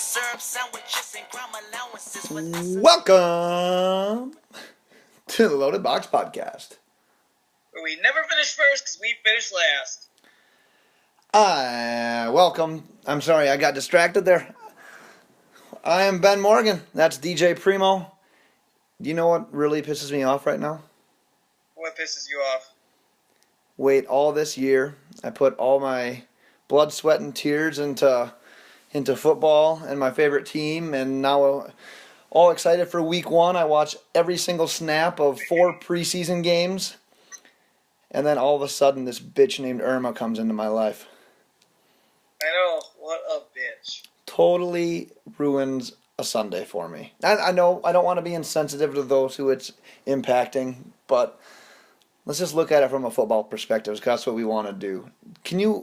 syrup sandwiches and crime allowances. Welcome to the Loaded Box Podcast. We never finish first because we finish last. Welcome. I'm sorry, I got distracted there. I am Ben Morgan. That's DJ Primo. Do you know what really pisses me off right now? What pisses you off? Wait, all this year, I put all my blood, sweat, and tears into football and my favorite team, and now all excited for week one. I watch every single snap of 4 preseason games, and then all of a sudden this bitch named Irma comes into my life. I know, what a bitch. Totally ruins a Sunday for me. I know I don't want to be insensitive to those who it's impacting, but let's just look at it from a football perspective, because that's what we want to do.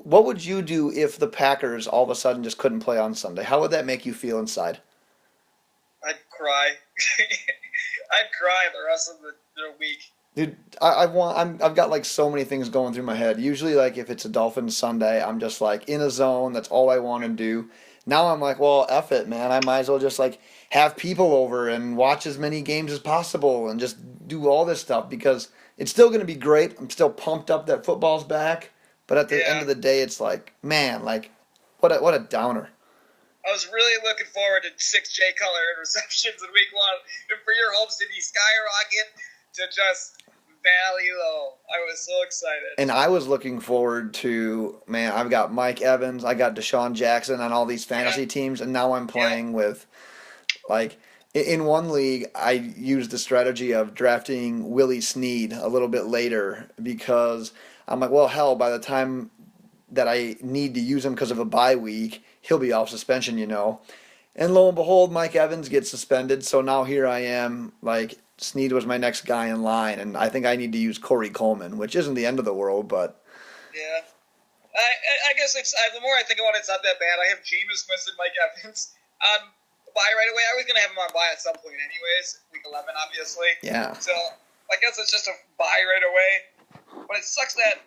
What would you do if the Packers all of a sudden just couldn't play on Sunday? How would that make you feel inside? I'd cry. I'd cry the rest of the week. Dude, I've got like so many things going through my head. Usually, like if it's a Dolphins Sunday, I'm just like in a zone. That's all I want to do. Now I'm like, well, F it, man. I might as well just like have people over and watch as many games as possible and just do all this stuff, because it's still going to be great. I'm still pumped up that football's back. But at the end of the day, it's like, man, like what a downer. I was really looking forward to 6 Jay Cutler interceptions in week one, and for your hopes to be skyrocket to just valley low. I was so excited. And I was looking forward to, man, I've got Mike Evans, I got Deshaun Jackson on all these fantasy teams, and now I'm playing with, like, in one league, I used the strategy of drafting Willie Snead a little bit later, because I'm like, well, hell, by the time that I need to use him because of a bye week, he'll be off suspension, you know. And lo and behold, Mike Evans gets suspended, so now here I am, like, Snead was my next guy in line, and I think I need to use Corey Coleman, which isn't the end of the world, but... Yeah. I guess the more I think about it, it's not that bad. I have Jameis Winston, Mike Evans on bye right away. I was going to have him on bye at some point anyways, week 11, obviously. Yeah. So I guess it's just a bye right away. But it sucks that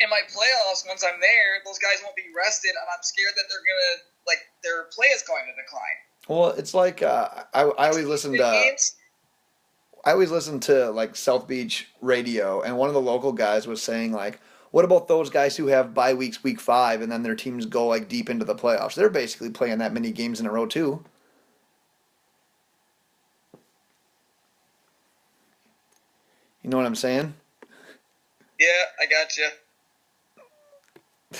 in my playoffs, once I'm there, those guys won't be rested, and I'm scared that they're going to, like, their play is going to decline. Well, it's like, I always listen to... I always listen to like South Beach radio, and one of the local guys was saying like, what about those guys who have bye weeks week 5 and then their teams go like deep into the playoffs? They're basically playing that many games in a row too. You know what I'm saying? Yeah, I got you. Do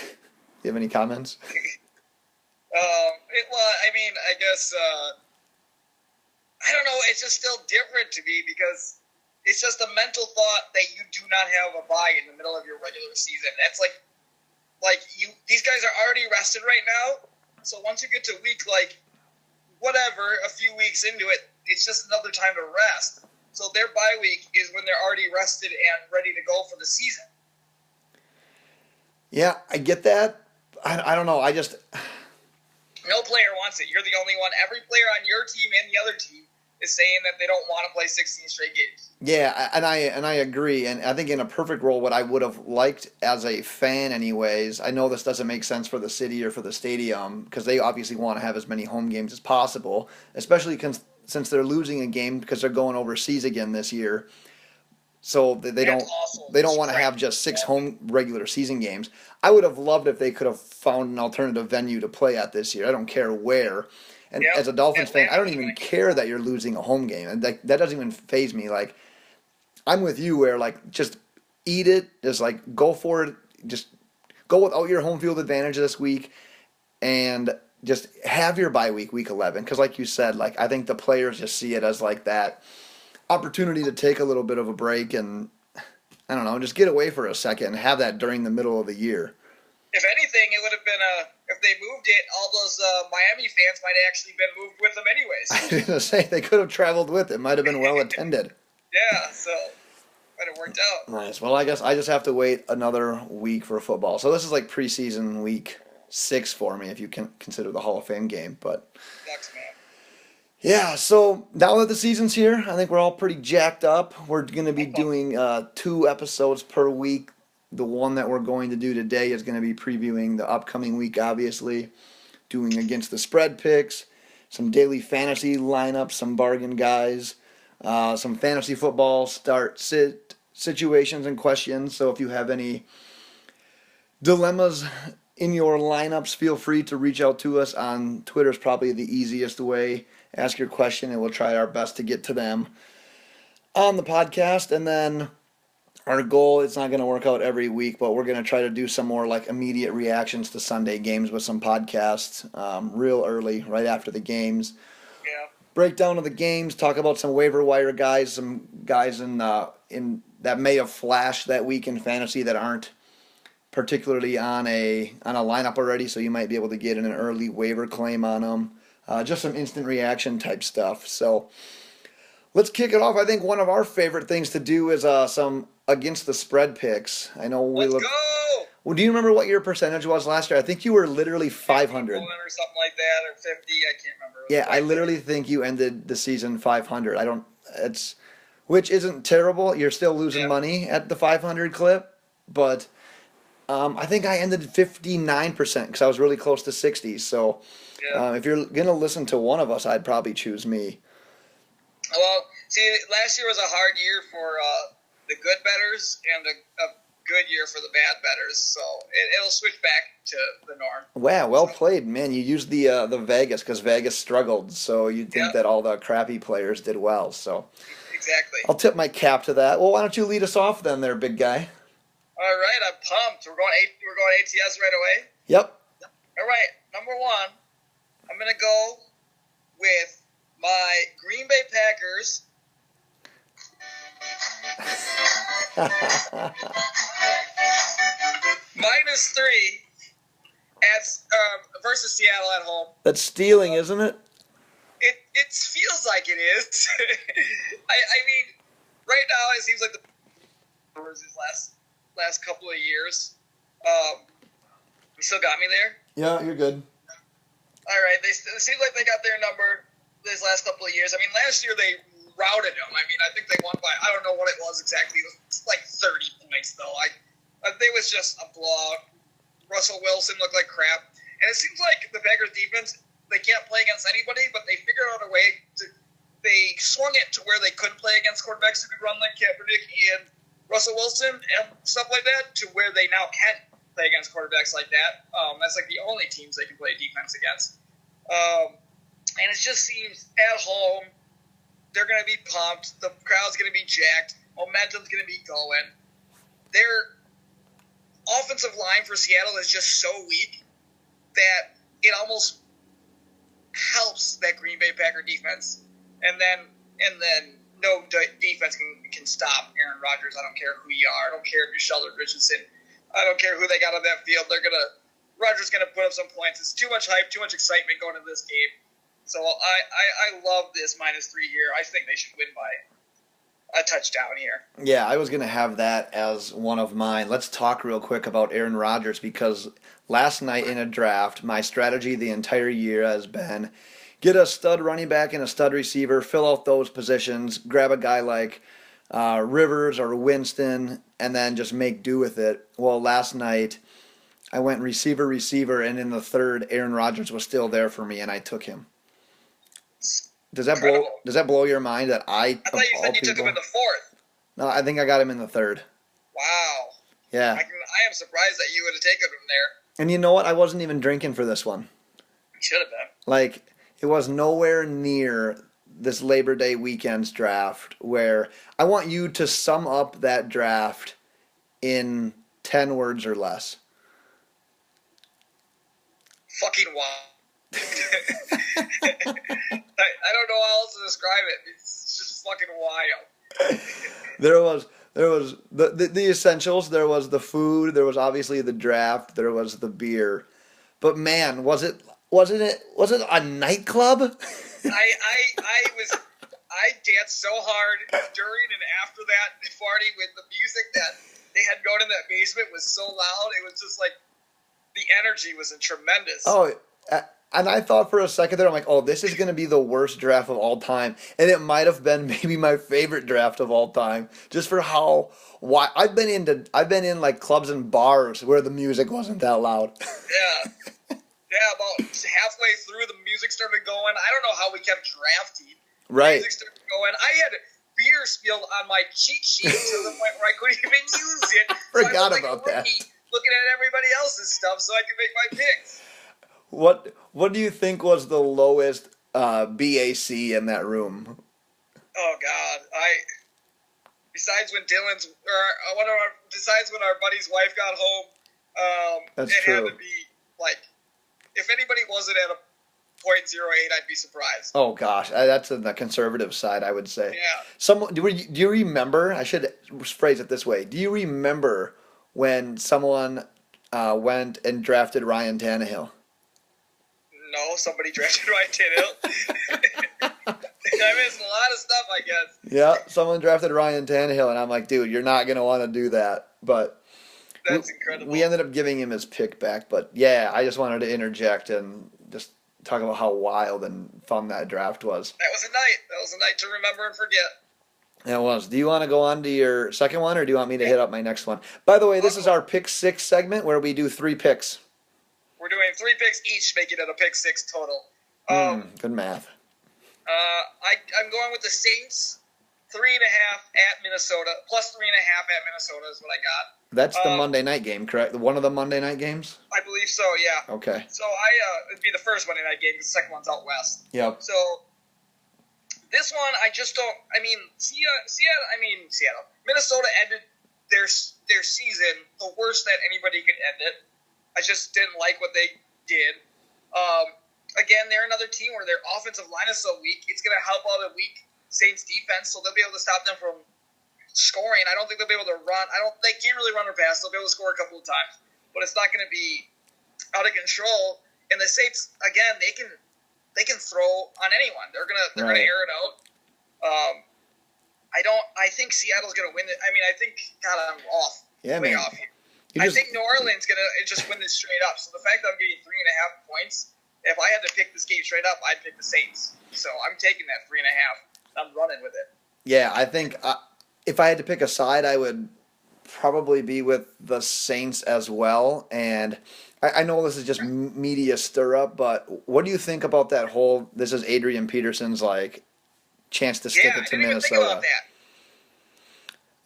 you have any comments? I guess I don't know. It's just still different to me, because it's just a mental thought that you do not have a bye in the middle of your regular season. That's like these guys are already rested right now. So once you get to week a few weeks into it, it's just another time to rest. So their bye week is when they're already rested and ready to go for the season. Yeah, I get that. I don't know. No player wants it. You're the only one. Every player on your team and the other team is saying that they don't want to play 16 straight games. Yeah, and I agree. And I think in a perfect world, what I would have liked as a fan anyways, I know this doesn't make sense for the city or for the stadium, because they obviously want to have as many home games as possible, especially since they're losing a game because they're going overseas again this year. So they don't want to have just 6 home regular season games. I would have loved if they could have found an alternative venue to play at this year. I don't care where. And as a Dolphins fan, I don't even care that you're losing a home game. And that doesn't even faze me. Like, I'm with you where, like, just eat it. Just, like, go for it. Just go without your home field advantage this week. And just have your bye week, week 11. Because, like you said, like, I think the players just see it as, like, that opportunity to take a little bit of a break and, I don't know, just get away for a second and have that during the middle of the year. If anything, it would have been if they moved it, all those Miami fans might have actually been moved with them anyways. I was going to say, they could have traveled with it. Might have been well attended. Yeah, so might have worked out. Nice. Well, I guess I just have to wait another week for football. So this is like preseason week 6 for me, if you can consider the Hall of Fame game. But sucks, man. Yeah, so now that the season's here, I think we're all pretty jacked up. We're going to be doing 2 episodes per week. The one that we're going to do today is going to be previewing the upcoming week, obviously. doing against the spread picks, some daily fantasy lineups, some bargain guys, some fantasy football start sit situations and questions. So if you have any dilemmas in your lineups, feel free to reach out to us on Twitter. Is probably the easiest way. Ask your question, and we'll try our best to get to them on the podcast. And then our goal, it's not going to work out every week, but we're going to try to do some more like immediate reactions to Sunday games with some podcasts real early, right after the games. Yeah. Breakdown of the games, talk about some waiver wire guys, some guys in that may have flashed that week in fantasy that aren't particularly on a lineup already, so you might be able to get in an early waiver claim on them. Just some instant reaction type stuff. So let's kick it off. I think one of our favorite things to do is some against the spread picks. I know we Let's go! Well, do you remember what your percentage was last year? I think you were literally 500. Or something like that, or 50. I can't remember. Yeah, I literally think you ended the season 500. Which isn't terrible. You're still losing money at the 500 clip, but I think I ended 59% because I was really close to 60. So if you're gonna listen to one of us, I'd probably choose me. Well, see, last year was a hard year for the good bettors and a good year for the bad bettors, so it'll switch back to the norm. Wow, well played, man. You used the Vegas because Vegas struggled, so you'd think that all the crappy players did well. So exactly. I'll tip my cap to that. Well, why don't you lead us off then, there, big guy? All right, I'm pumped. We're going ATS right away. Yep. All right, number one, I'm gonna go with my Green Bay Packers. -3 versus Seattle at home. That's stealing, isn't it? It feels like it is. I mean, right now it seems like the his last couple of years. You still got me there? Yeah, you're good. All right, it seems like they got their number this last couple of years. I mean, last year they routed them. I mean, I think they won by, I don't know what it was exactly. It was like 30 points, though. It was just a blowout. Russell Wilson looked like crap. And it seems like the Packers defense, they can't play against anybody, but they figured out a way to, they swung it to where they couldn't play against quarterbacks who could run like Kaepernick and Russell Wilson and stuff like that, to where they now can play against quarterbacks like that. That's like the only teams they can play defense against. And it just seems at home, they're going to be pumped. The crowd's going to be jacked. Momentum's going to be going. Their offensive line for Seattle is just so weak that it almost helps that Green Bay Packer defense. And then no defense can stop Aaron Rodgers. I don't care who you are. I don't care if you're Sheldon Richardson. I don't care who they got on that field. Rodgers going to put up some points. It's too much hype, too much excitement going into this game. So I love this -3 here. I think they should win by a touchdown here. Yeah, I was going to have that as one of mine. Let's talk real quick about Aaron Rodgers, because last night in a draft, my strategy the entire year has been get a stud running back and a stud receiver, fill out those positions, grab a guy like Rivers or Winston, and then just make do with it. Well, last night I went receiver, and in the third, Aaron Rodgers was still there for me, and I took him. Does that blow your mind that I thought you said you took him in the fourth. No, I think I got him in the third. Wow. Yeah. I am surprised that you would have taken him there. And you know what? I wasn't even drinking for this one. You should have been. Like, it was nowhere near this Labor Day weekend's draft, where I want you to sum up that draft in 10 words or less. Fucking wild. I don't know how else to describe it. It's just fucking wild. There was the essentials. There was the food. There was obviously the draft. There was the beer. But man, was it a nightclub? I danced so hard during and after that party with the music that they had going in that basement was so loud. It was just like the energy was tremendous. Oh, and I thought for a second there, I'm like, oh, this is going to be the worst draft of all time. And it might have been maybe my favorite draft of all time, just for why I've been in like clubs and bars where the music wasn't that loud. Yeah. Yeah, about halfway through, the music started going. I don't know how we kept drafting. Right. The music started going. I had beer spilled on my cheat sheet to the point where I couldn't even use it. Forgot so I was about like a that. rookie looking at everybody else's stuff so I could make my picks. What do you think was the lowest BAC in that room? Oh God, besides when besides when our buddy's wife got home, That's it true. had to be like, if anybody wasn't at a .08, I'd be surprised. Oh gosh, that's on the conservative side, I would say. Yeah. Do you remember? I should phrase it this way. Do you remember when someone went and drafted Ryan Tannehill? No, somebody drafted Ryan Tannehill. I missed a lot of stuff, I guess. Yeah, someone drafted Ryan Tannehill, and I'm like, dude, you're not gonna want to do that. But That's incredible. we ended up giving him his pick back. But yeah, I just wanted to interject and just talk about how wild and fun that draft was. That was a night. That was a night to remember and forget. It was. Do you want to go on to your second one, or do you want me to hit up my next one? By the way, this is our Pick 6 segment where we do 3 picks. We're doing 3 picks each, making it a pick 6 total. Good math. I'm going with the Saints, 3.5 at Minnesota, plus 3.5 at Minnesota is what I got. That's the Monday night game, correct? One of the Monday night games? I believe so, yeah. Okay. So it'd be the first Monday night game because the second one's out west. Yep. So this one, I just don't. I mean, Seattle. Minnesota ended their season the worst that anybody could end it. I just didn't like what they did. Again, they're another team where their offensive line is so weak. It's going to help out a weak Saints defense, so they'll be able to stop them from scoring. I don't think they'll be able to run. They can't really run or pass. They'll be able to score a couple of times, but it's not going to be out of control. And the Saints, again, they can throw on anyone. They're gonna air it out. I think Seattle's gonna win it. I mean, I think God, I'm off. Yeah, way man. off here. I think New Orleans gonna just win this straight up. So the fact that I'm getting 3.5 points, if I had to pick this game straight up, I'd pick the Saints. So I'm taking that 3.5. I'm running with it. Yeah, I think if I had to pick a side, I would probably be with the Saints as well. And I know this is just media stir up, but what do you think about that whole? This is Adrian Peterson's chance to stick it to I didn't even Minnesota. think about that.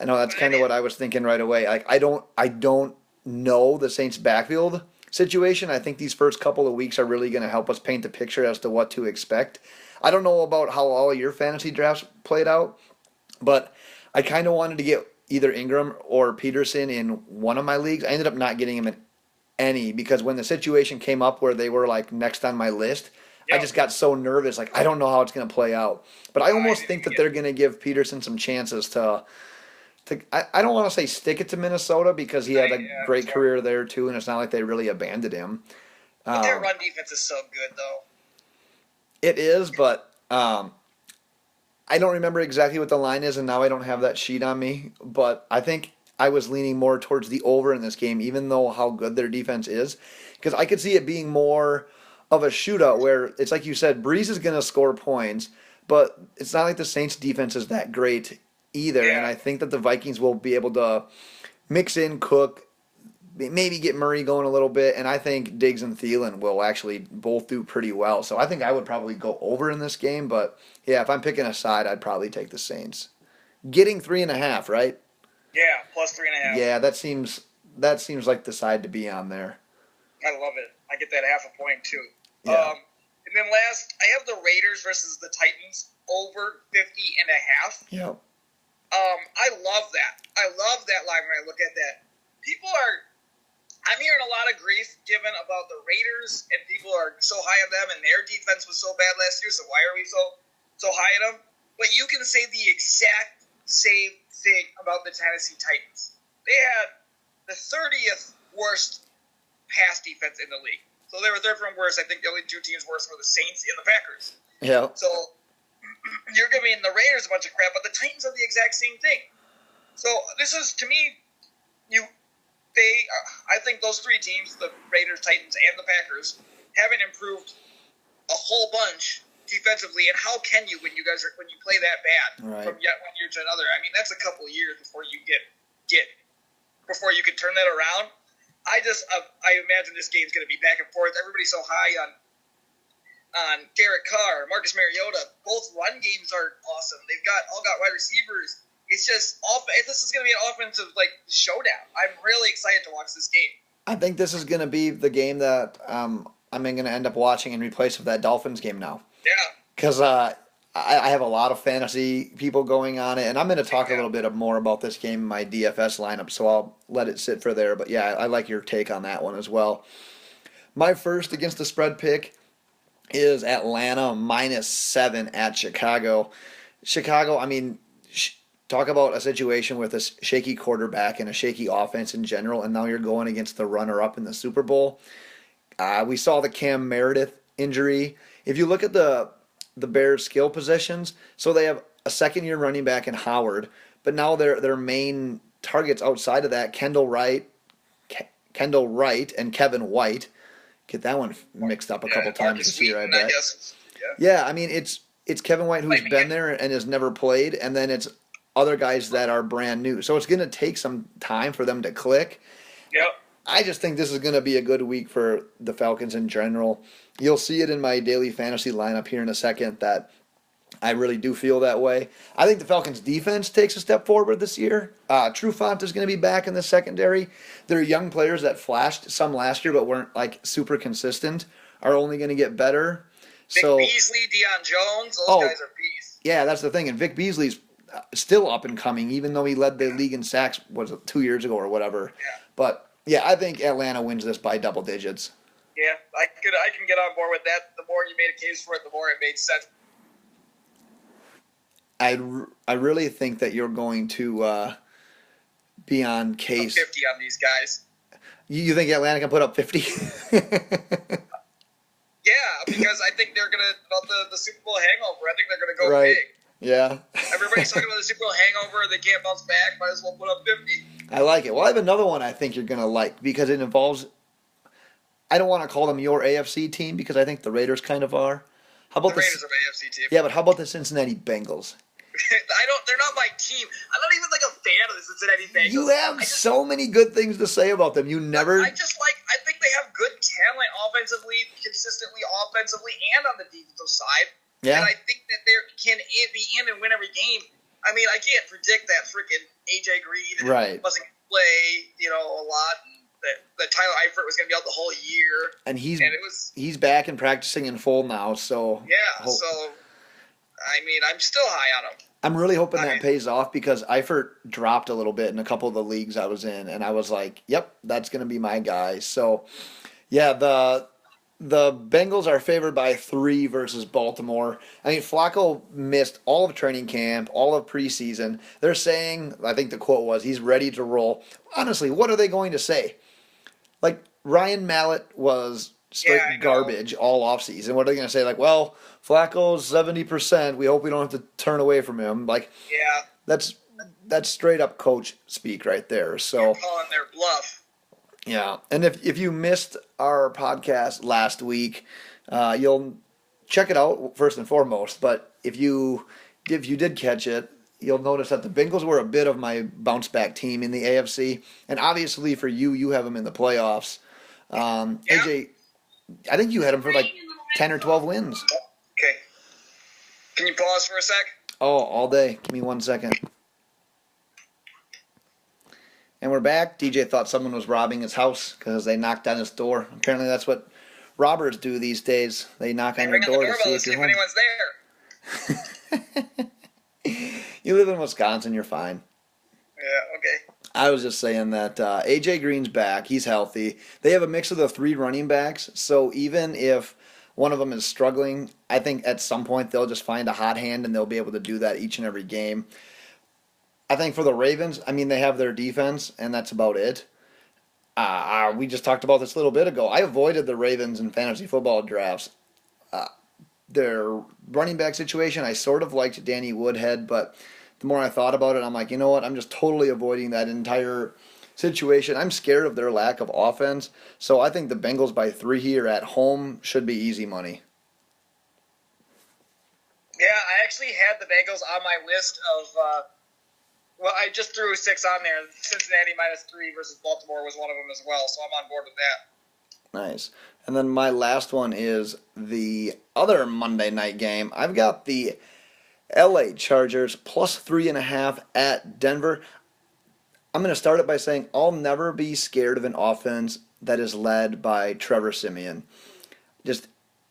I know that's kind of what I was thinking right away. I don't know the Saints' backfield situation. I think these first couple of weeks are really going to help us paint the picture as to what to expect. I don't know about how all your fantasy drafts played out, but I kind of wanted to get either Ingram or Peterson in one of my leagues. I ended up not getting him in any because when the situation came up where they were next on my list, I just got so nervous. I don't know how it's going to play out. But I almost think that they're going to give Peterson some chances to I don't want to say stick it to Minnesota because he had a great career there too, and it's not like they really abandoned him. But their run defense is so good, though. It is, but I don't remember exactly what the line is, and now I don't have that sheet on me. But I think I was leaning more towards the over in this game, even though how good their defense is, because I could see it being more of a shootout where it's like you said, Breeze is going to score points, but it's not like the Saints' defense is that great either, and I think that the Vikings will be able to mix in Cook, maybe get Murray going a little bit, and I think Diggs and Thielen will actually both do pretty well. So I think I would probably go over in this game, but yeah, if I'm picking a side, I'd probably take the Saints. Getting 3.5, right? Yeah, plus 3.5. Yeah, that seems like the side to be on there. I love it. I get that half a point too. Yeah. And then last, I have the Raiders versus the Titans over 50.5. Yeah. I love that. I love that line when I look at that. I'm hearing a lot of grief given about the Raiders, and people are so high on them, and their defense was so bad last year, so why are we so high on them? But you can say the exact same thing about the Tennessee Titans. They had the 30th worst pass defense in the league. So they were third from worst. I think the only two teams worse were the Saints and the Packers. Yeah. So you're giving the Raiders a bunch of crap, but the Titans are the exact same thing. So this is, to me, I think those three teams, the Raiders, Titans, and the Packers, haven't improved a whole bunch defensively. And how can you when you play that bad from yet one year to another? I mean, that's a couple of years before you before you can turn that around. I imagine this game's going to be back and forth. Everybody's so high on Derek Carr, Marcus Mariota. Both run games are awesome. They've all got wide receivers. It's just this is going to be an offensive showdown. I'm really excited to watch this game. I think this is going to be the game that I'm going to end up watching in replace of that Dolphins game now. Yeah. Because I have a lot of fantasy people going on it, and I'm going to talk a little bit more about this game in my DFS lineup, so I'll let it sit for there. But yeah, I like your take on that one as well. My first against the spread pick is Atlanta -7 at Chicago. Chicago, I mean, talk about a situation with a shaky quarterback and a shaky offense in general, and now you're going against the runner-up in the Super Bowl. We saw the Cam Meredith injury. If you look at the Bears' skill positions, so they have a second-year running back in Howard, but now their main targets outside of that, Kendall Wright and Kevin White. Get that one mixed up a couple times this year, I bet. Yeah, I mean, it's Kevin White who's been there and has never played, and then it's other guys that are brand new. So it's going to take some time for them to click. Yep. I just think this is going to be a good week for the Falcons in general. You'll see it in my daily fantasy lineup here in a second that I really do feel that way. I think the Falcons' defense takes a step forward this year. Trufant is going to be back in the secondary. There are young players that flashed some last year but weren't super consistent, are only going to get better. Vic Beasley, Deion Jones, those guys are beasts. Yeah, that's the thing. And Vic Beasley's still up and coming, even though he led the league in sacks, 2 years ago or whatever. Yeah. But yeah, I think Atlanta wins this by double digits. Yeah, I can get on board with that. The more you made a case for it, the more it made sense. I really think that you're going to be on case. 50 on these guys. You think Atlanta can put up 50? Yeah, because I think they're gonna about the Super Bowl hangover. I think they're gonna go right. big. Yeah. Everybody's talking about the Super Bowl hangover. They can't bounce back. Might as well put up 50. I like it. Well, I have another one I think you're going to like because it involves, I don't want to call them your AFC team because I think the Raiders kind of are. How about the Raiders are my AFC team. Yeah, but how about the Cincinnati Bengals? They're not my team. I'm not even a fan of the Cincinnati Bengals. You have so many good things to say about them. You never. I think they have good talent offensively, consistently offensively, and on the defensive side. Yeah. And I think that they can be in and win every game. I mean, I can't predict that freaking AJ Green wasn't going to play, a lot. And that Tyler Eifert was going to be out the whole year. And he's back and practicing in full now. So yeah. So I mean, I'm still high on him. I'm really hoping that pays off because Eifert dropped a little bit in a couple of the leagues I was in, and I was like, "Yep, that's going to be my guy." So yeah, the Bengals are favored by 3 versus Baltimore. I mean, Flacco missed all of training camp, all of preseason. They're saying, I think the quote was, he's ready to roll. Honestly, what are they going to say? Like, Ryan Mallett was straight garbage all offseason. What are they going to say? Like, well, Flacco's 70%. We hope we don't have to turn away from him. Like, yeah, that's straight up coach speak right there. So you're calling their bluff. Yeah, and if you missed our podcast last week, you'll check it out first and foremost. But if you did catch it, you'll notice that the Bengals were a bit of my bounce back team in the AFC, and obviously for you have them in the playoffs. AJ, I think you had them for 10 or 12 wins. Okay, can you pause for a sec? Oh, all day. Give me 1 second. And we're back. DJ thought someone was robbing his house because they knocked on his door. Apparently that's what robbers do these days. They knock on your door to see if you're home. Anyone's there. You live in Wisconsin, you're fine. Yeah, okay. I was just saying that AJ Green's back. He's healthy. They have a mix of the 3 running backs, so even if one of them is struggling, I think at some point they'll just find a hot hand and they'll be able to do that each and every game. I think for the Ravens, I mean, they have their defense, and that's about it. We just talked about this a little bit ago. I avoided the Ravens in fantasy football drafts. Their running back situation, I sort of liked Danny Woodhead, but the more I thought about it, I'm like, you know what? I'm just totally avoiding that entire situation. I'm scared of their lack of offense, so I think the Bengals by 3 here at home should be easy money. Yeah, I actually had the Bengals on my list of Well, I just threw 6 on there. Cincinnati -3 versus Baltimore was one of them as well, so I'm on board with that. Nice. And then my last one is the other Monday night game. I've got the LA Chargers +3.5 at Denver. I'm going to start it by saying I'll never be scared of an offense that is led by Trevor Siemian. Just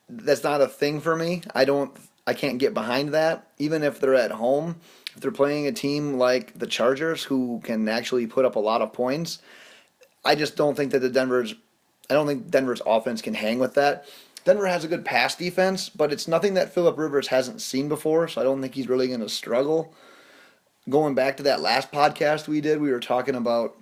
that's not a thing for me. I can't get behind that, even if they're at home. If they're playing a team like the Chargers, who can actually put up a lot of points, I just don't think that I don't think Denver's offense can hang with that. Denver has a good pass defense, but it's nothing that Phillip Rivers hasn't seen before, so I don't think he's really going to struggle. Going back to that last podcast we did, we were talking about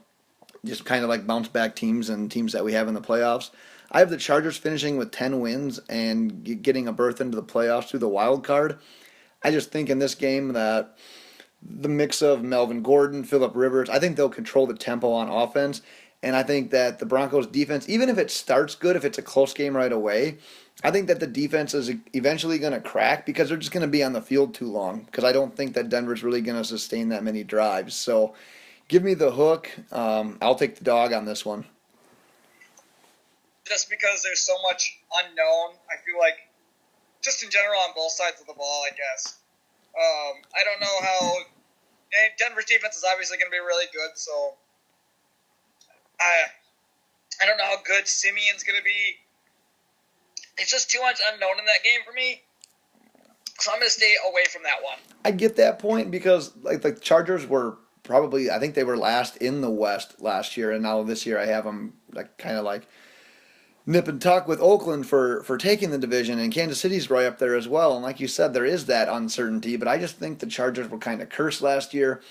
just kind of like bounce back teams and teams that we have in the playoffs. I have the Chargers finishing with 10 wins and getting a berth into the playoffs through the wild card. I just think in this game that the mix of Melvin Gordon, Phillip Rivers, I think they'll control the tempo on offense. And I think that the Broncos defense, even if it starts good, if it's a close game right away, I think that the defense is eventually going to crack because they're just going to be on the field too long, because I don't think that Denver's really going to sustain that many drives. So give me the hook. I'll take the dog on this one. Just because there's so much unknown, I feel like, just in general on both sides of the ball, I guess. I don't know how... Denver's defense is obviously going to be really good, so... I don't know how good Simeon's going to be. It's just too much unknown in that game for me. So I'm going to stay away from that one. I get that point because like the Chargers were probably, I think they were last in the West last year, and now this year I have them like kind of like nip and tuck with Oakland for taking the division, and Kansas City's right up there as well. And like you said, there is that uncertainty, but I just think the Chargers were kind of cursed last year.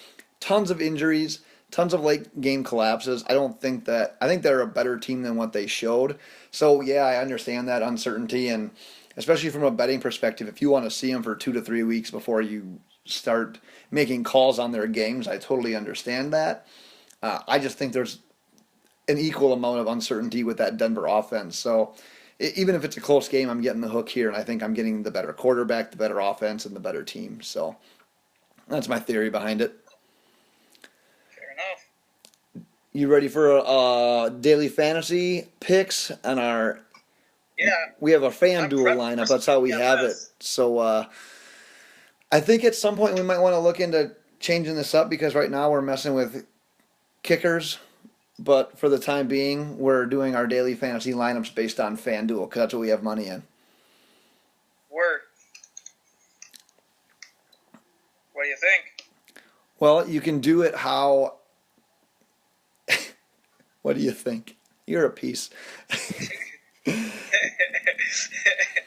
Tons of injuries. Tons of late game collapses. I think they're a better team than what they showed. So yeah, I understand that uncertainty, and especially from a betting perspective, if you want to see them for 2 to 3 weeks before you start making calls on their games, I totally understand that. I just think there's an equal amount of uncertainty with that Denver offense. So even if it's a close game, I'm getting the hook here, and I think I'm getting the better quarterback, the better offense, and the better team. So that's my theory behind it. You ready for daily fantasy picks on our? Yeah. We have a FanDuel lineup. That's how we have it. So I think at some point we might want to look into changing this up because right now we're messing with kickers. But for the time being, we're doing our daily fantasy lineups based on FanDuel because that's what we have money in. Word. What do you think? Well, you can do it how... What do you think? You're a piece.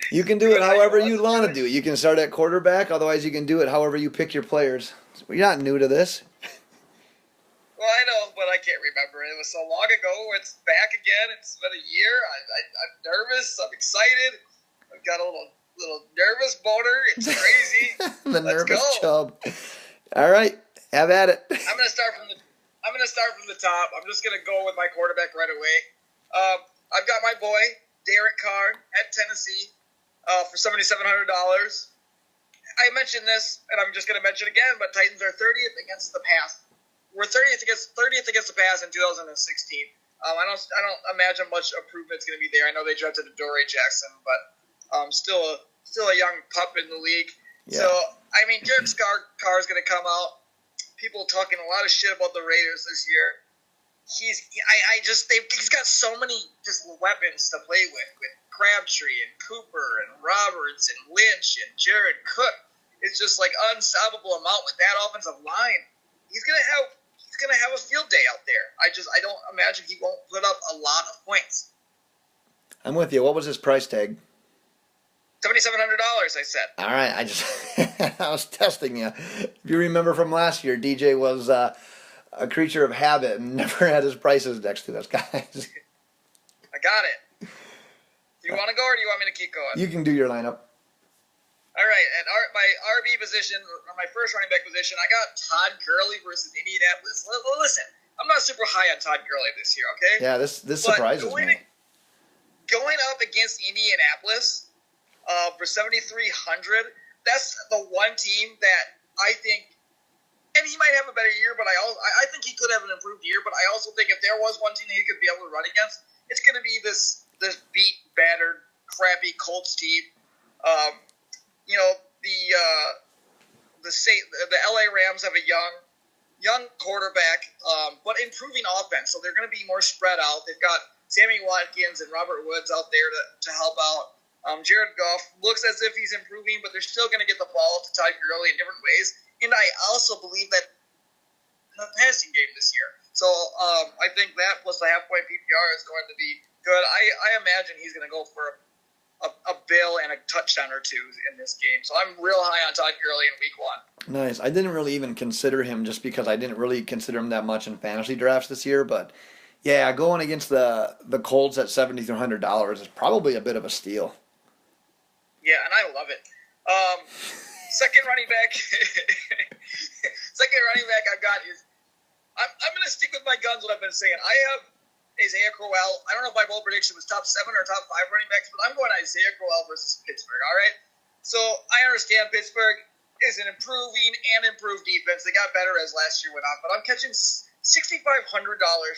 You can do it however you want to do it. You can start at quarterback. Otherwise, you can do it however you pick your players. You're not new to this. Well, I know, but I can't remember. It was so long ago. It's back again. It's been a year. I'm nervous. I'm excited. I've got a little nervous boner. It's crazy. The Let's nervous go. chub. All right, have at it. I'm gonna start from the top. I'm just gonna go with my quarterback right away. I've got my boy Derek Carr at Tennessee for $7,700. I mentioned this, and I'm just gonna mention it again. But Titans are 30th against the pass. We're 30th against the pass in 2016. I don't imagine much improvement's gonna be there. I know they drafted Adoree Jackson, but still a young pup in the league. Yeah. So I mean, Derek Carr is gonna come out. People talking a lot of shit about the Raiders this year. He's got so many just weapons to play with Crabtree and Cooper and Roberts and Lynch and Jared Cook. It's just like unstoppable amount with that offensive line. He's gonna have a field day out there. I don't imagine he won't put up a lot of points. I'm with you. What was his price tag? $7,700, I said. All right, I was testing you. If you remember from last year, DJ was a creature of habit and never had his prices next to us, guys. I got it. Do you want to go or do you want me to keep going? You can do your lineup. All right, at my RB position, or my first running back position, I got Todd Gurley versus Indianapolis. Listen, I'm not super high on Todd Gurley this year, okay? Yeah, this surprises me. Going up against Indianapolis for $7,300, that's the one team that I think and he might have a better year, but I think he could have an improved year. But I also think if there was one team that he could be able to run against, it's going to be this beat, battered, crappy Colts team. The LA Rams have a young quarterback, but improving offense, so they're going to be more spread out. They've got Sammy Watkins and Robert Woods out there to help out. Jared Goff looks as if he's improving, but they're still going to get the ball to Todd Gurley in different ways. And I also believe that in the passing game this year. So I think that plus the half-point PPR is going to be good. I imagine he's going to go for a bill and a touchdown or two in this game. So I'm real high on Todd Gurley in week 1. Nice. I didn't really even consider him just because I didn't really consider him that much in fantasy drafts this year. But, yeah, going against the Colts at $7,300 is probably a bit of a steal. Yeah, and I love it. Second running back I've got is I'm going to stick with my guns. What I've been saying. I have Isaiah Crowell. I don't know if my bold prediction was top 7 or top 5 running backs, but I'm going Isaiah Crowell versus Pittsburgh. All right. So I understand Pittsburgh is an improved defense. They got better as last year went on, but I'm catching $6,500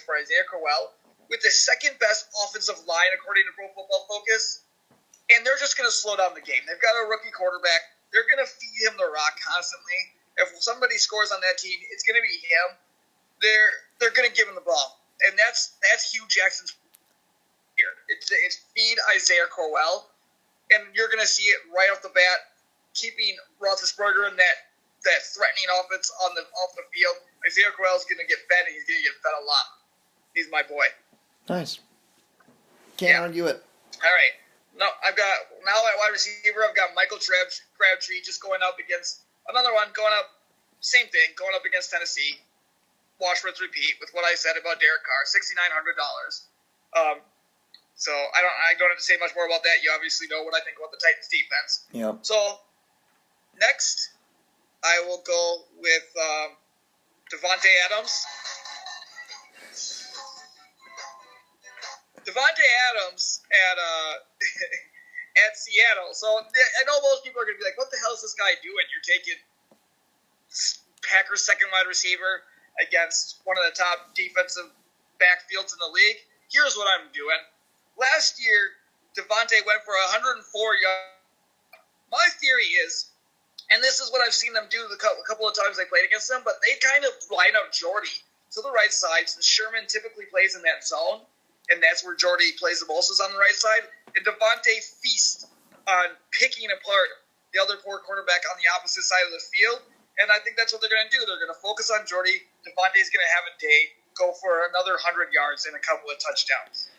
for Isaiah Crowell with the second best offensive line according to Pro Football Focus, and they're just going to slow down the game. They've got a rookie quarterback. They're going to feed him the rock constantly. If somebody scores on that team, it's going to be him. They're going to give him the ball, and that's Hugh Jackson's here. It's feed Isaiah Crowell, and you're going to see it right off the bat, keeping Roethlisberger in that threatening offense off the field. Isaiah Crowell's going to get fed, and he's going to get fed a lot. He's my boy. Nice. Can't argue it. All right. Now at wide receiver, I've got Michael Crabtree just going up against another one, same thing, going up against Tennessee. Wash, rinse, repeat with what I said about Derek Carr, $6,900. So I don't have to say much more about that. You obviously know what I think about the Titans defense. Yep. So next, I will go with Devontae Adams. Devontae Adams at Seattle. So I know most people are going to be like, what the hell is this guy doing? You're taking Packers' second wide receiver against one of the top defensive backfields in the league. Here's what I'm doing. Last year, Devontae went for 104 yards. My theory is, and this is what I've seen them do a couple of times they played against them, but they kind of line up Jordy to the right side, since Sherman typically plays in that zone, and that's where Jordy plays the most, is on the right side. And Devontae feasts on picking apart the other poor quarterback on the opposite side of the field. And I think that's what they're going to do. They're going to focus on Jordy. Devontae's going to have a day, go for another 100 yards and a couple of touchdowns.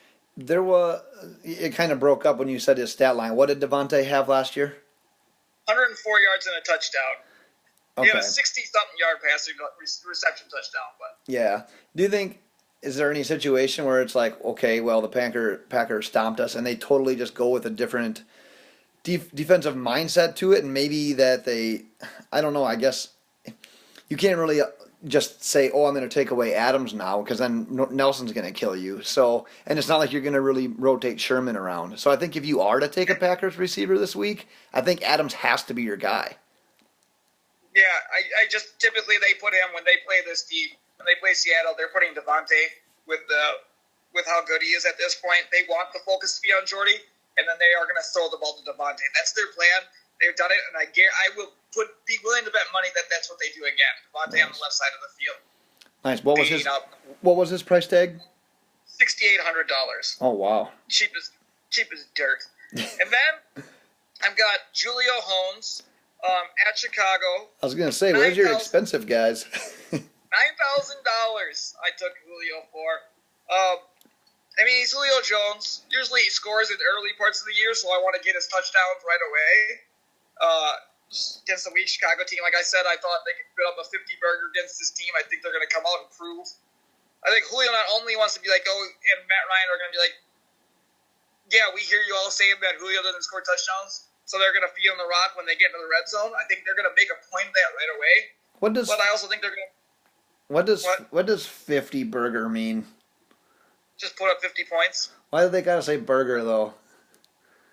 It kind of broke up when you said his stat line. What did Devontae have last year? 104 yards and a touchdown. Okay. He had a 60-something yard passing reception touchdown. But Yeah. Do you think, is there any situation where it's like, okay, well, the Packers stomped us, and they totally just go with a different defensive mindset to it, and maybe that I don't know, I guess you can't really just say, oh, I'm going to take away Adams now, because then Nelson's going to kill you. So, and it's not like you're going to really rotate Sherman around. So I think if you are to take a Packers receiver this week, I think Adams has to be your guy. Yeah, I just typically they put him when they play this team. When they play Seattle, they're putting Devontae with how good he is at this point. They want the focus to be on Jordy, and then they are going to throw the ball to Devontae. That's their plan. They've done it, and I will be willing to bet money that that's what they do again. Devontae on the left side of the field. Nice. What was his price tag? $6,800. Oh wow. Cheap as dirt. And then I've got Julio Jones at Chicago. I was going to say, where's your expensive guys? $9,000 I took Julio for. He's Julio Jones. Usually he scores in the early parts of the year, so I want to get his touchdowns right away. Against the weak Chicago team, like I said, I thought they could put up a 50-burger against this team. I think they're going to come out and prove. I think Julio not only wants to be like, and Matt Ryan are going to be like, yeah, we hear you all saying that Julio doesn't score touchdowns, so they're going to feed him the rock when they get into the red zone. I think they're going to make a point of that right away. But I also think they're going to... What does 50 burger mean? Just put up 50 points. Why do they gotta say burger though?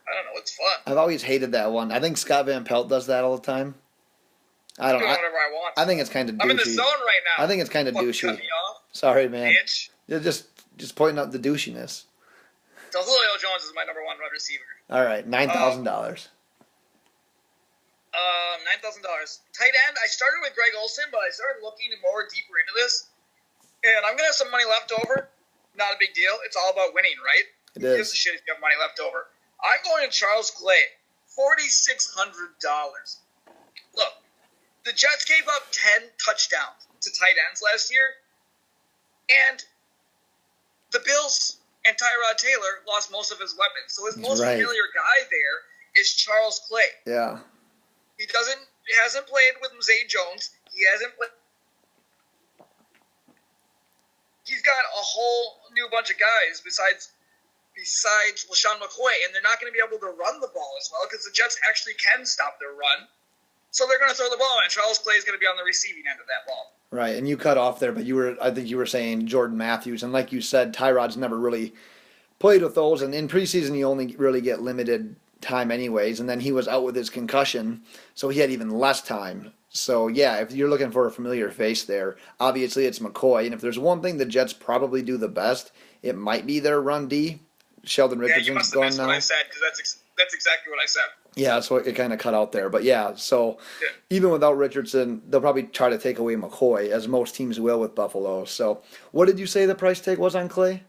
I don't know. It's fun. I've always hated that one. I think Scott Van Pelt does that all the time. I don't. doing whatever I want. I think it's kind of douchey. I'm in the zone right now. I think it's kind of Fucking douchey. cut me off, Sorry, man. bitch. You're just pointing out the douchiness. So Julio Jones is my number one wide receiver. All right, $9,000. $9,000. Tight end, I started with Greg Olson, but I started looking more deeper into this. And I'm going to have some money left over. Not a big deal. It's all about winning, right? It Who gives is. a shit if you have money left over? I'm going to Charles Clay. $4,600. Look, the Jets gave up 10 touchdowns to tight ends last year. And the Bills and Tyrod Taylor lost most of his weapons. So his most Right. familiar guy there is Charles Clay. Yeah. He hasn't played with Zay Jones. He hasn't played. He's got a whole new bunch of guys besides LaShawn McCoy, and they're not going to be able to run the ball as well because the Jets actually can stop their run. So they're going to throw the ball, and Charles Clay is going to be on the receiving end of that ball. Right, and you cut off there, but I think you were saying Jordan Matthews, and like you said, Tyrod's never really played with those, and in preseason you only really get limited time anyways, and then he was out with his concussion, so he had even less time. So yeah, if you're looking for a familiar face there, obviously it's McCoy, and if there's one thing the Jets probably do the best, it might be their run D. Sheldon Yeah, you Richardson's must have gone missed now. what I said because that's exactly what I said. Yeah, that's what it kind of cut out there. But yeah, so Yeah. even without Richardson, they'll probably try to take away McCoy, as most teams will with Buffalo. So what did you say the price tag was on Clay?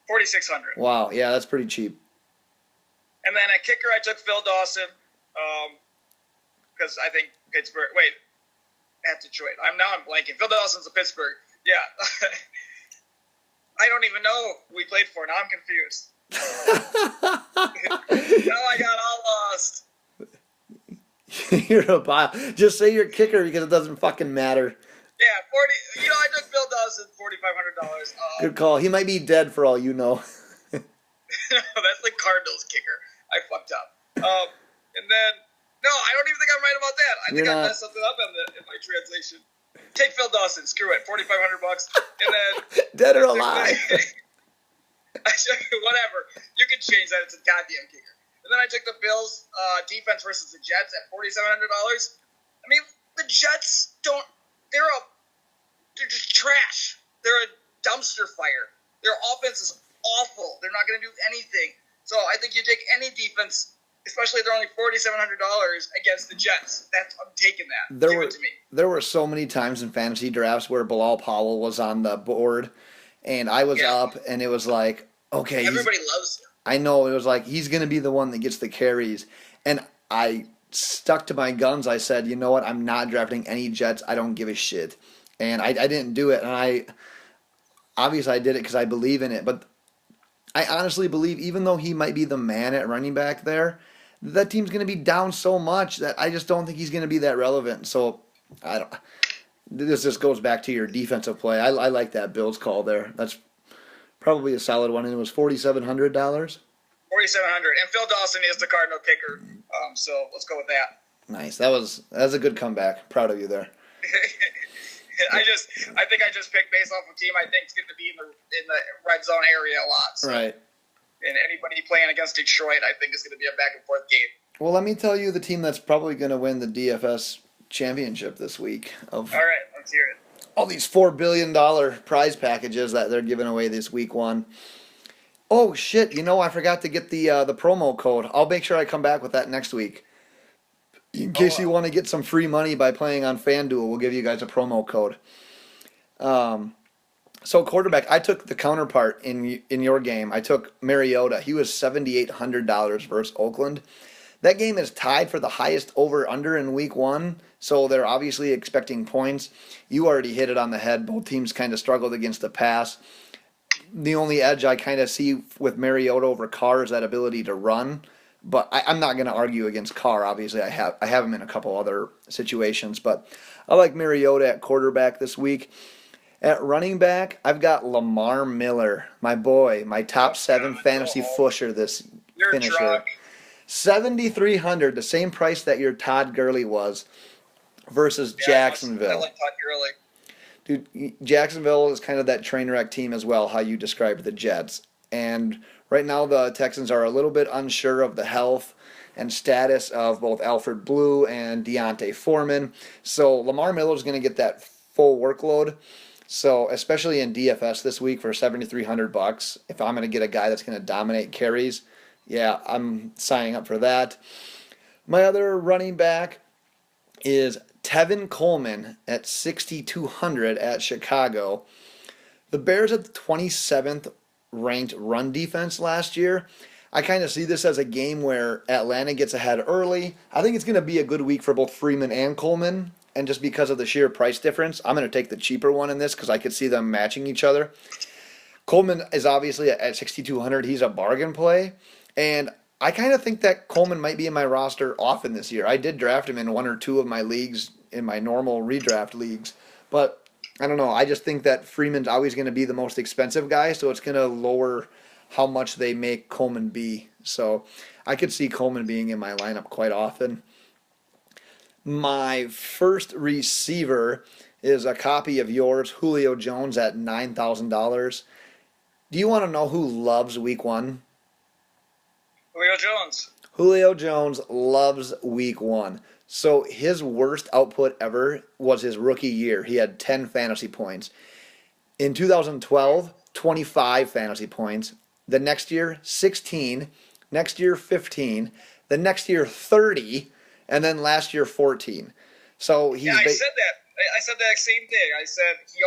$4,600. Wow, yeah, that's pretty cheap. And then at kicker, I took Phil Dawson because I think Pittsburgh. Wait, at Detroit. I'm blanking. Phil Dawson's a Pittsburgh. Yeah. I don't even know who we played for. Now I'm confused. Now I got all lost. You're a pile. Just say you're kicker because it doesn't fucking matter. Yeah, 40. I took Phil Dawson, $4,500. Good call. He might be dead for all you know. That's the Cardinals kicker. I fucked up. And then no, I don't even think I'm right about that. I think I messed something up in my translation. Take Phil Dawson. Screw it. $4,500. And then Dead or alive. Whatever. You can change that. It's a goddamn kicker. And then I took the Bills defense versus the Jets at $4,700. I mean, the Jets don't. They're just trash. They're a dumpster fire. Their offense is awful. They're not going to do anything. So I think you take any defense, especially if they're only $4,700 against the Jets. I'm taking that. Give it to me. There were so many times in fantasy drafts where Bilal Powell was on the board, and I was up, and it was like, okay. Everybody loves him. I know. It was like, he's going to be the one that gets the carries. And I stuck to my guns. I said, you know what? I'm not drafting any Jets. I don't give a shit. And I didn't do it. And obviously I did it because I believe in it. But I honestly believe, even though he might be the man at running back there, that team's going to be down so much that I just don't think he's going to be that relevant. So this just goes back to your defensive play. I like that Bills call there. That's probably a solid one. And it was $4,700. $4,700. And Phil Dawson is the Cardinal kicker. So let's go with that. Nice. That's a good comeback. Proud of you there. I think I just picked based off a team I think is going to be in the red zone area a lot. So. Right. And anybody playing against Detroit, I think, is going to be a back and forth game. Well, let me tell you the team that's probably going to win the DFS championship this week. All right, let's hear it. All these $4 billion prize packages that they're giving away this week one. Oh shit! I forgot to get the promo code. I'll make sure I come back with that next week. In case you want to get some free money by playing on FanDuel, we'll give you guys a promo code. So quarterback, I took the counterpart in your game. I took Mariota. He was $7,800 versus Oakland. That game is tied for the highest over-under in week one, so they're obviously expecting points. You already hit it on the head. Both teams kind of struggled against the pass. The only edge I kind of see with Mariota over Carr is that ability to run. But I'm not going to argue against Carr. Obviously, I have him in a couple other situations. But I like Mariota at quarterback this week. At running back, I've got Lamar Miller, my boy, my top 7 fantasy pusher this finisher. Drunk. $7,300, the same price that your Todd Gurley was, versus Jacksonville. I like Todd Gurley. Dude, Jacksonville is kind of that train wreck team as well, how you described the Jets. And right now the Texans are a little bit unsure of the health and status of both Alfred Blue and Deontay Foreman. So Lamar Miller is going to get that full workload. So especially in DFS this week for $7,300, if I'm going to get a guy that's going to dominate carries, yeah, I'm signing up for that. My other running back is Tevin Coleman at 6,200 at Chicago. The Bears had the 27th ranked run defense last year. I kind of see this as a game where Atlanta gets ahead early. I think it's going to be a good week for both Freeman and Coleman. And just because of the sheer price difference, I'm going to take the cheaper one in this because I could see them matching each other. Coleman is obviously at 6,200. He's a bargain play. And I kind of think that Coleman might be in my roster often this year. I did draft him in one or two of my leagues, in my normal redraft leagues. But I don't know. I just think that Freeman's always going to be the most expensive guy, so it's going to lower how much they make Coleman be. So I could see Coleman being in my lineup quite often. My first receiver is a copy of yours, Julio Jones, at $9,000. Do you want to know who loves week one? Julio Jones. Julio Jones loves week one. So his worst output ever was his rookie year. He had 10 fantasy points. In 2012, 25 fantasy points. The next year, 16. Next year, 15. The next year, 30. And then last year, 14. So he's I said that. I said that same thing. I said he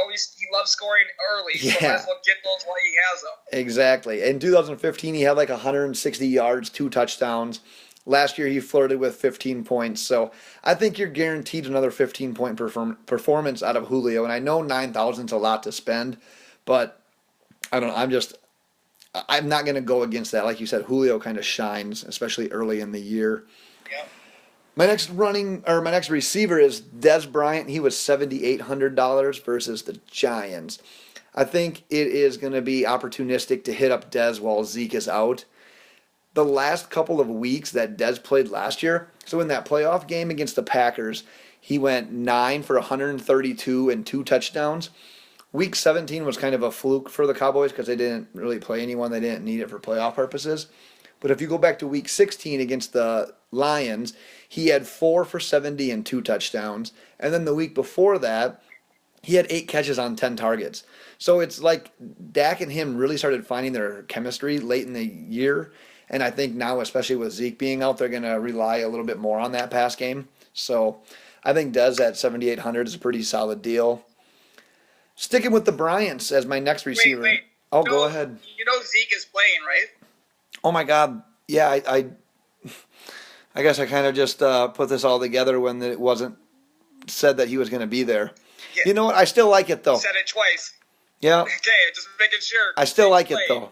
loves scoring early. Yeah. So that's what get those while he has them. Exactly. In 2015, he had like 160 yards, 2 touchdowns. Last year, he flirted with 15 points. So I think you're guaranteed another 15-point performance out of Julio. And I know 9,000 is a lot to spend, but I don't know. I'm not going to go against that. Like you said, Julio kind of shines, especially early in the year. Yep. My next receiver is Dez Bryant. He was $7,800 versus the Giants. I think it is going to be opportunistic to hit up Dez while Zeke is out. The last couple of weeks that Dez played last year, so in that playoff game against the Packers, he went 9 for 132 and 2 touchdowns. Week 17 was kind of a fluke for the Cowboys because they didn't really play anyone. They didn't need it for playoff purposes. But if you go back to week 16 against the Lions, he had 4 for 70 and 2 touchdowns. And then the week before that, he had 8 catches on 10 targets. So it's like Dak and him really started finding their chemistry late in the year. And I think now, especially with Zeke being out, they're going to rely a little bit more on that pass game. So I think Dez at 7,800 is a pretty solid deal. Sticking with the Bryants as my next receiver. Wait. Oh, go ahead. You know Zeke is playing, right? Oh my God. Yeah, I guess I kind of just put this all together when it wasn't said that he was going to be there. Yeah. You know what? I still like it, though. You said it twice. Yeah. Okay, just making sure. I still like it, though.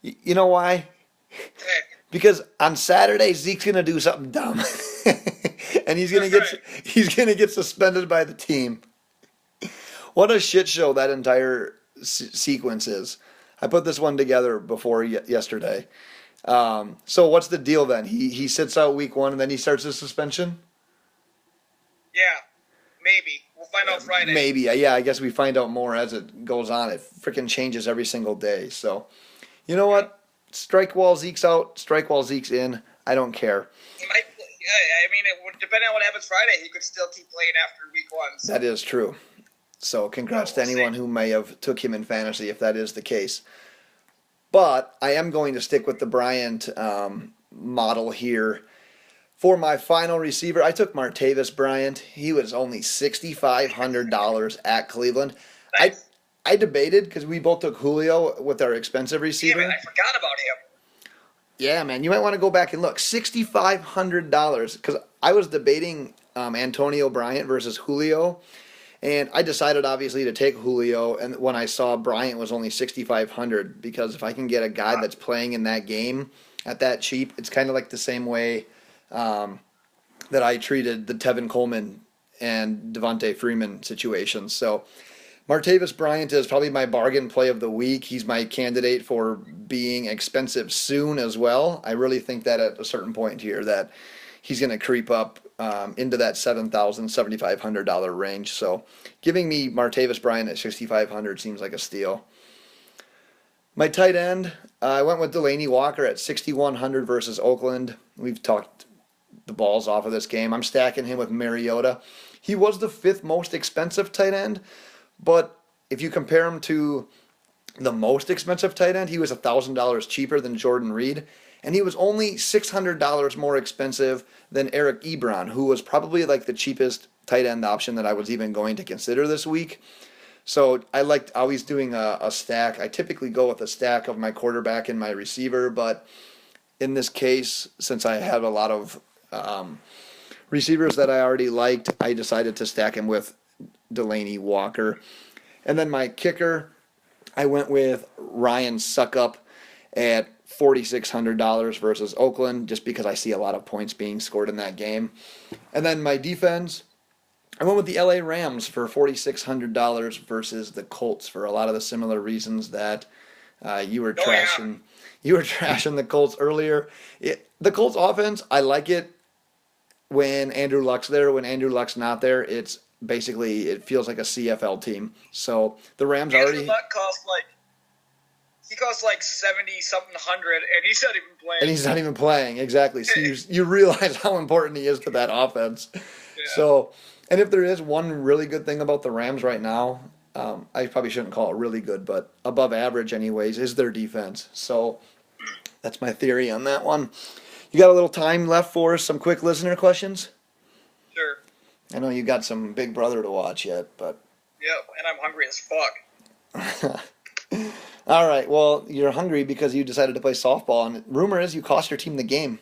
You know why? Okay. Because on Saturday, Zeke's going to do something dumb. And he's going to get suspended by the team. What a shit show that entire sequence is. I put this one together before yesterday. So what's the deal then? He sits out week 1 and then he starts his suspension? Yeah, maybe. We'll find out Friday. Maybe. Yeah, I guess we find out more as it goes on. It freaking changes every single day. So, you know what? Strike while Zeke's out, strike while Zeke's in. I don't care. He might. I mean, depending on what happens Friday, he could still keep playing after week 1. So. That is true. So congrats to anyone who may have took him in fantasy if that is the case. But I am going to stick with the Bryant model here. For my final receiver, I took Martavis Bryant. He was only $6,500 at Cleveland. Nice. I debated because we both took Julio with our expensive receiver. Damn it, I forgot about him. Yeah, man, you might want to go back and look. $6,500 because I was debating Antonio Bryant versus Julio. And I decided, obviously, to take Julio, and when I saw Bryant was only $6,500, because if I can get a guy that's playing in that game at that cheap, it's kind of like the same way that I treated the Tevin Coleman and Devontae Freeman situations. So Martavis Bryant is probably my bargain play of the week. He's my candidate for being expensive soon as well. I really think that at a certain point here that he's going to creep up into that $7,000, $7,500 range. So giving me Martavis Bryant at $6,500 seems like a steal. My tight end, I went with Delaney Walker at 6,100 versus Oakland. We've talked the balls off of this game. I'm stacking him with Mariota. He was the fifth most expensive tight end, but if you compare him to the most expensive tight end, he was $1,000 cheaper than Jordan Reed, and he was only $600 more expensive than Eric Ebron, who was probably like the cheapest tight end option that I was even going to consider this week. So I liked always doing a stack. I typically go with a stack of my quarterback and my receiver, but in this case, since I had a lot of receivers that I already liked, I decided to stack him with Delaney Walker. And then my kicker, I went with Ryan Suckup at $4,600 versus Oakland, just because I see a lot of points being scored in that game. And then my defense, I went with the LA Rams for $4,600 versus the Colts for a lot of the similar reasons that you were trashing. You were trashing the Colts earlier. The Colts offense, I like it when Andrew Luck's there. When Andrew Luck's not there, it's basically, it feels like a CFL team. So the Rams already. Andrew Luck costs like 70 something hundred, and he's not even playing. And he's not even playing, exactly. So you realize how important he is to that offense. Yeah. So, and if there is one really good thing about the Rams right now, I probably shouldn't call it really good, but above average anyways, is their defense. So that's my theory on that one. You got a little time left for some quick listener questions? Sure. I know you got some Big Brother to watch yet, but... Yep, and I'm hungry as fuck. All right, well, you're hungry because you decided to play softball, and rumor is you cost your team the game.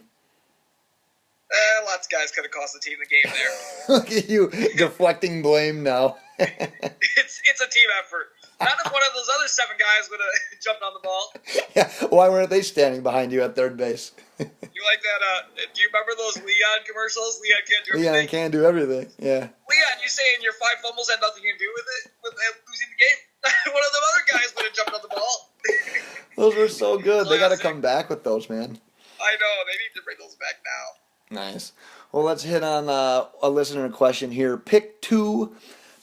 Lots of guys could have cost the team the game there. Look at you deflecting blame now. It's a team effort. Not if one of those other 7 guys would have jumped on the ball. Yeah, why weren't they standing behind you at third base? You like that? Do you remember those Leon commercials? Leon can't do everything. Leon can do everything. Yeah. Leon, you saying your 5 fumbles had nothing to do with it, with losing the game? One of them other guys would have jumped on the ball. Those were so good. They got to come back with those, man. I know. They need to bring those back now. Nice. Well, let's hit on a listener question here. Pick 2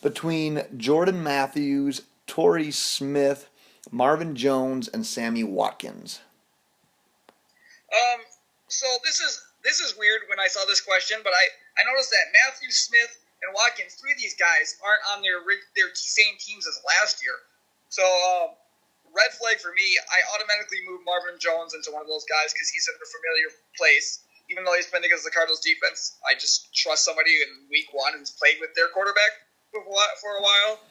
between Jordan Matthews, Torrey Smith, Marvin Jones, and Sammy Watkins. So this is weird when I saw this question, but I noticed that Matthews, Smith, and Watkins, 3 of these guys aren't on their same teams as last year. So red flag for me, I automatically moved Marvin Jones into one of those guys because he's in a familiar place. Even though he's playing against the Cardinals defense, I just trust somebody in week 1 who's played with their quarterback for a while.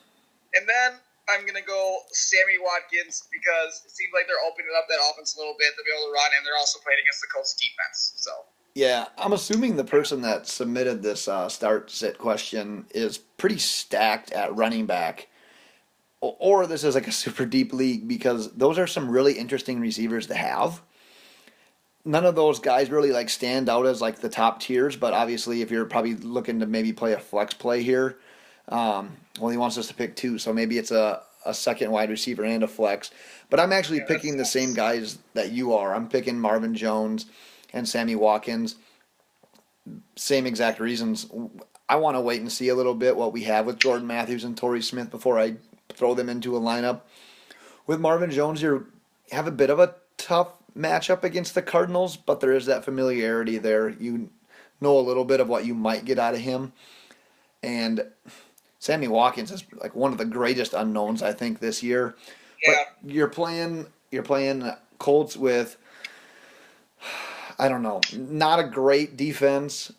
And then I'm going to go Sammy Watkins because it seems like they're opening up that offense a little bit to be able to run, and they're also playing against the Colts defense. So yeah, I'm assuming the person that submitted this start-sit question is pretty stacked at running back. Or this is like a super deep league because those are some really interesting receivers to have. None of those guys really like stand out as like the top tiers, but obviously if you're probably looking to maybe play a flex play here, well, he wants us to pick 2, so maybe it's a second wide receiver and a flex. But I'm actually picking the same guys that you are. I'm picking Marvin Jones and Sammy Watkins. Same exact reasons. I want to wait and see a little bit what we have with Jordan Matthews and Torrey Smith before I throw them into a lineup. With Marvin Jones, you have a bit of a tough matchup against the Cardinals, but there is that familiarity there. You know a little bit of what you might get out of him. And Sammy Watkins is like one of the greatest unknowns, I think, this year. Yeah. But you're playing Colts with, I don't know, not a great defense,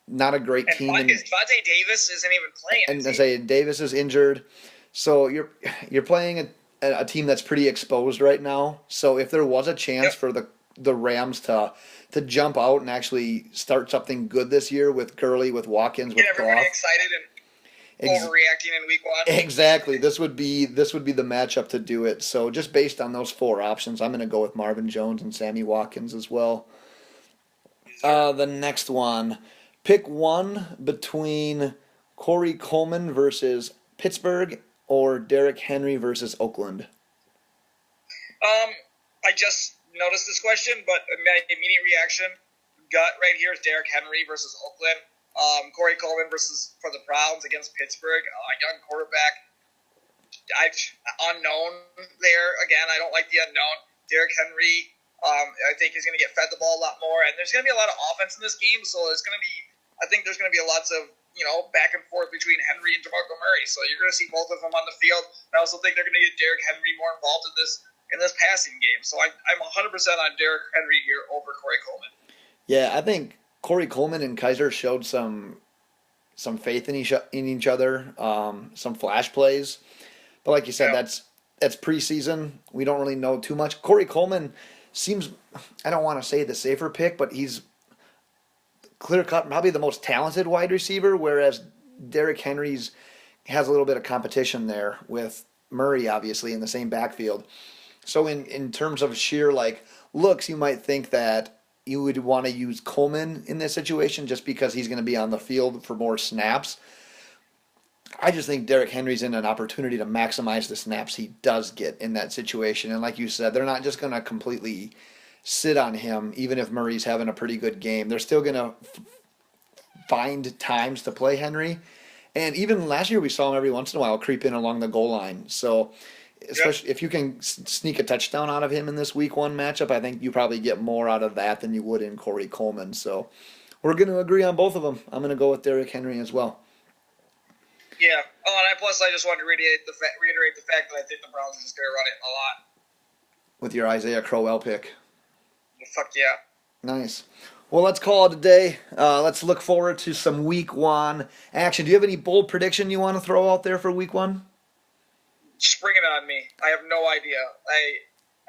not a great team. And Vontae Davis isn't even playing. And I say Davis is injured. So you're playing a team that's pretty exposed right now. So if there was a chance for the Rams to jump out and actually start something good this year with Gurley, with Watkins, with everybody Goff, excited and overreacting in week 1. Exactly. This would be the matchup to do it. So just based on those 4 options, I'm going to go with Marvin Jones and Sammy Watkins as well. The next one, pick 1 between Corey Coleman versus Pittsburgh or Derrick Henry versus Oakland. I just noticed this question, but my immediate reaction, gut right here, is Derrick Henry versus Oakland. Corey Coleman for the Browns against Pittsburgh, young quarterback. unknown there. Again, I don't like the unknown. Derrick Henry, I think he's going to get fed the ball a lot more, and there's going to be a lot of offense in this game, so I think there's going to be lots of, back and forth between Henry and DeMarco Murray, so you're going to see both of them on the field. I also think they're going to get Derrick Henry more involved in this passing game, so I'm 100% on Derrick Henry here over Corey Coleman. Yeah, I think Corey Coleman and Kaiser showed some faith in each other, some flash plays. But like you said, that's preseason. We don't really know too much. Corey Coleman seems, I don't want to say the safer pick, but he's clear-cut, probably the most talented wide receiver, whereas Derrick Henry's has a little bit of competition there with Murray, obviously, in the same backfield. So in terms of sheer looks, you might think that you would want to use Coleman in this situation just because he's going to be on the field for more snaps. I just think Derrick Henry's in an opportunity to maximize the snaps he does get in that situation. And like you said, they're not just going to completely sit on him, even if Murray's having a pretty good game. They're still going to find times to play Henry. And even last year we saw him every once in a while creep in along the goal line. So especially if you can sneak a touchdown out of him in this week 1 matchup, I think you probably get more out of that than you would in Corey Coleman. So we're going to agree on both of them. I'm going to go with Derrick Henry as well. Yeah. Oh, and I just wanted to reiterate the fact that I think the Browns are just going to run it a lot. With your Isaiah Crowell pick. Fuck yeah. Nice. Well, let's call it a day. Let's look forward to some week 1 action. Do you have any bold prediction you want to throw out there for week 1? Spring it on me. I have no idea.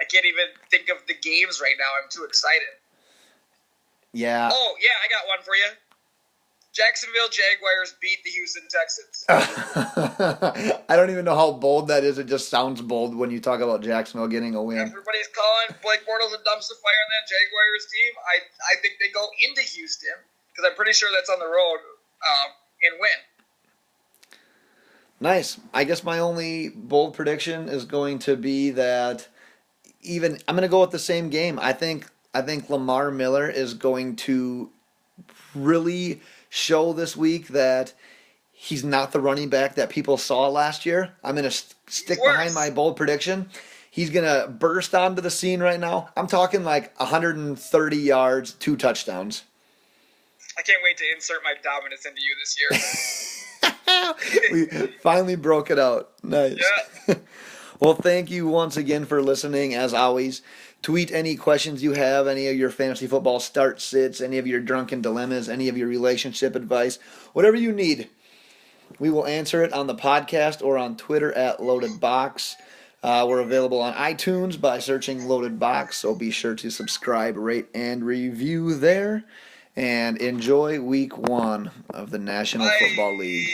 I can't even think of the games right now. I'm too excited. Yeah. Oh, yeah, I got one for you. Jacksonville Jaguars beat the Houston Texans. I don't even know how bold that is. It just sounds bold when you talk about Jacksonville getting a win. Everybody's calling Blake Bortles a dumpster fire on that Jaguars team. I think they go into Houston, because I'm pretty sure that's on the road, and win. Nice. I guess my only bold prediction is going to be that I'm going to go with the same game. I think Lamar Miller is going to really show this week that he's not the running back that people saw last year. I'm going to stick behind my bold prediction. He's going to burst onto the scene right now. I'm talking 130 yards, 2 touchdowns. I can't wait to insert my dominance into you this year. We finally broke it out. Nice. Yeah. Well, thank you once again for listening. As always, tweet any questions you have, any of your fantasy football start sits, any of your drunken dilemmas, any of your relationship advice, whatever you need. We will answer it on the podcast or on Twitter at LoadedBox. We're available on iTunes by searching Loaded Box, so be sure to subscribe, rate, and review there. And enjoy week 1 of the National Football League.